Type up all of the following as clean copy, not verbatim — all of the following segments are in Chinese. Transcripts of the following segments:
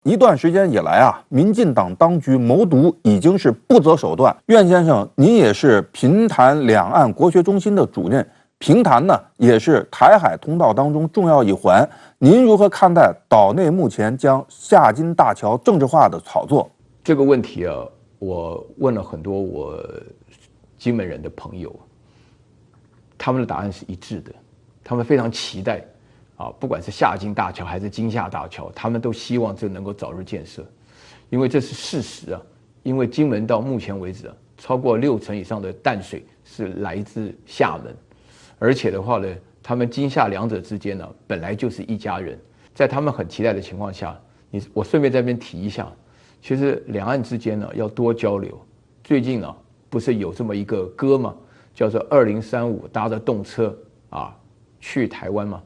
一段时间以来啊，民进党当局谋独已经是不择手段。苑先生，您也是评谈两岸国学中心的主任，评谈呢也是台海通道当中重要一环。您如何看待岛内目前将夏金大桥政治化的炒作？这个问题啊，我问了很多我金门人的朋友，他们的答案是一致的，他们非常期待。不管是夏金大桥还是金厦大桥，他们都希望这能够早日建设，因为这是事实啊。因为金门到目前为止啊，超过60%以上的淡水是来自厦门，而且的话呢，他们金厦两者之间呢，本来就是一家人。在他们很期待的情况下，我顺便在这边提一下，其实两岸之间呢要多交流。最近呢，不是有这么一个歌吗？叫做2035搭着动车去台湾吗？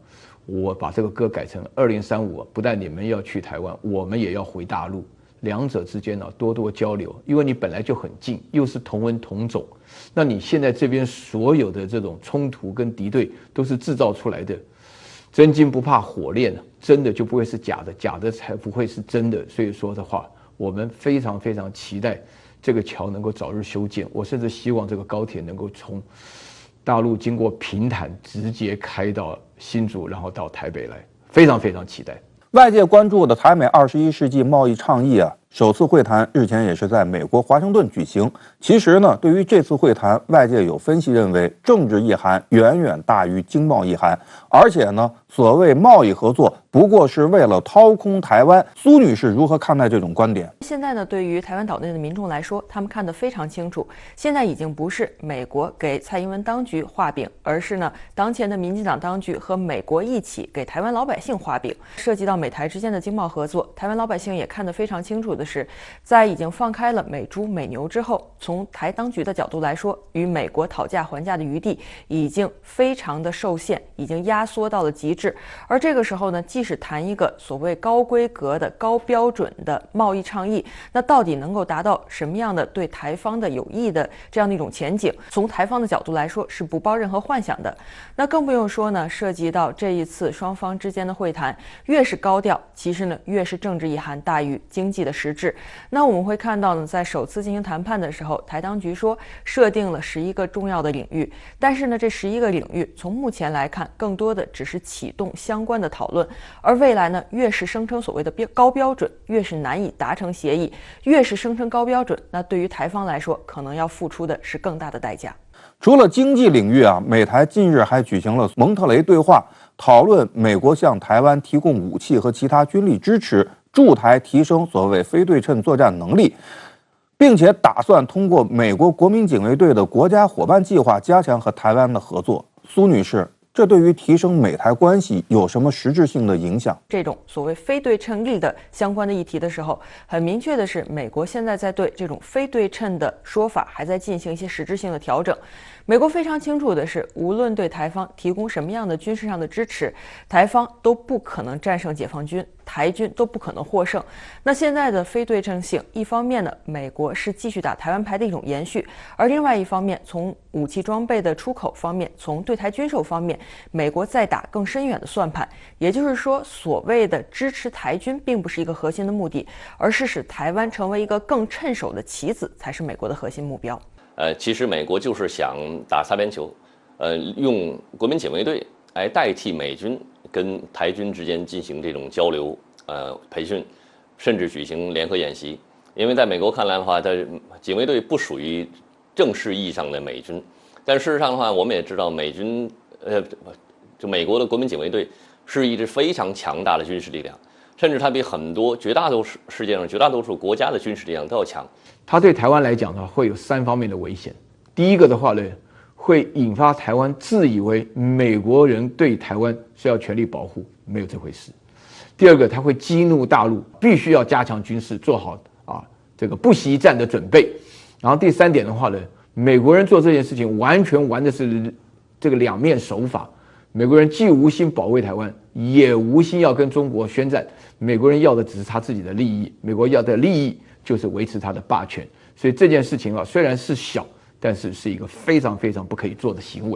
我把这个歌改成2035，不但你们要去台湾，我们也要回大陆。两者之间呢，多多交流，因为你本来就很近，又是同文同种。那你现在这边所有的这种冲突跟敌对，都是制造出来的。真金不怕火炼，真的就不会是假的，假的才不会是真的。所以说的话，我们非常非常期待这个桥能够早日修建。我甚至希望这个高铁能够从大陆经过平潭直接开到新竹，然后到台北来，非常非常期待。外界关注的台美21世纪贸易倡议首次会谈日前也是在美国华盛顿举行。其实呢，对于这次会谈，外界有分析认为，政治意涵远远大于经贸意涵，而且呢，所谓贸易合作不过是为了掏空台湾。苏女士如何看待这种观点？现在呢，对于台湾岛内的民众来说，他们看得非常清楚，现在已经不是美国给蔡英文当局画饼，而是呢，当前的民进党当局和美国一起给台湾老百姓画饼。涉及到美台之间的经贸合作，台湾老百姓也看得非常清楚的是，在已经放开了美猪美牛之后，从台当局的角度来说，与美国讨价还价的余地已经非常的受限，已经压缩到了极致。而这个时候呢，即使谈一个所谓高规格的高标准的贸易倡议，那到底能够达到什么样的对台方的有益的这样的一种前景，从台方的角度来说是不抱任何幻想的。那更不用说呢，涉及到这一次双方之间的会谈，越是高调，其实呢越是政治意涵大于经济的实质。那我们会看到呢，在首次进行谈判的时候，台当局说设定了11个重要的领域，但是呢，这11个领域从目前来看，更多的只是启动相关的讨论，而未来呢，越是声称所谓的高标准，越是难以达成协议，越是声称高标准，那对于台方来说，可能要付出的是更大的代价。除了经济领域美台近日还举行了蒙特雷对话，讨论美国向台湾提供武器和其他军力支持，助台提升所谓非对称作战能力，并且打算通过美国国民警卫队的国家伙伴计划加强和台湾的合作。苏女士，这对于提升美台关系有什么实质性的影响？这种所谓非对称力的相关的议题的时候，很明确的是，美国现在在对这种非对称的说法还在进行一些实质性的调整。美国非常清楚的是，无论对台方提供什么样的军事上的支持，台方都不可能战胜解放军，台军都不可能获胜。那现在的非对称性，一方面呢，美国是继续打台湾牌的一种延续，而另外一方面，从武器装备的出口方面，从对台军售方面，美国在打更深远的算盘。也就是说，所谓的支持台军并不是一个核心的目的，而是使台湾成为一个更趁手的棋子，才是美国的核心目标。其实美国就是想打擦边球，用国民警卫队来代替美军跟台军之间进行这种交流、培训，甚至举行联合演习。因为在美国看来的话，警卫队不属于正式意义上的美军，但事实上的话，我们也知道美军，就美国的国民警卫队是一支非常强大的军事力量。甚至它比世界上绝大多数国家的军事力量都要强。它对台湾来讲呢，会有3方面的危险。第一个的话呢，会引发台湾自以为美国人对台湾是要全力保护，没有这回事。第二个，它会激怒大陆，必须要加强军事，做好这个不惜一战的准备。然后第3点的话呢，美国人做这件事情完全玩的是这个两面手法。美国人既无心保卫台湾，也无心要跟中国宣战。美国人要的只是他自己的利益，美国要的利益就是维持他的霸权。所以这件事情虽然是小，但是是一个非常非常不可以做的行为。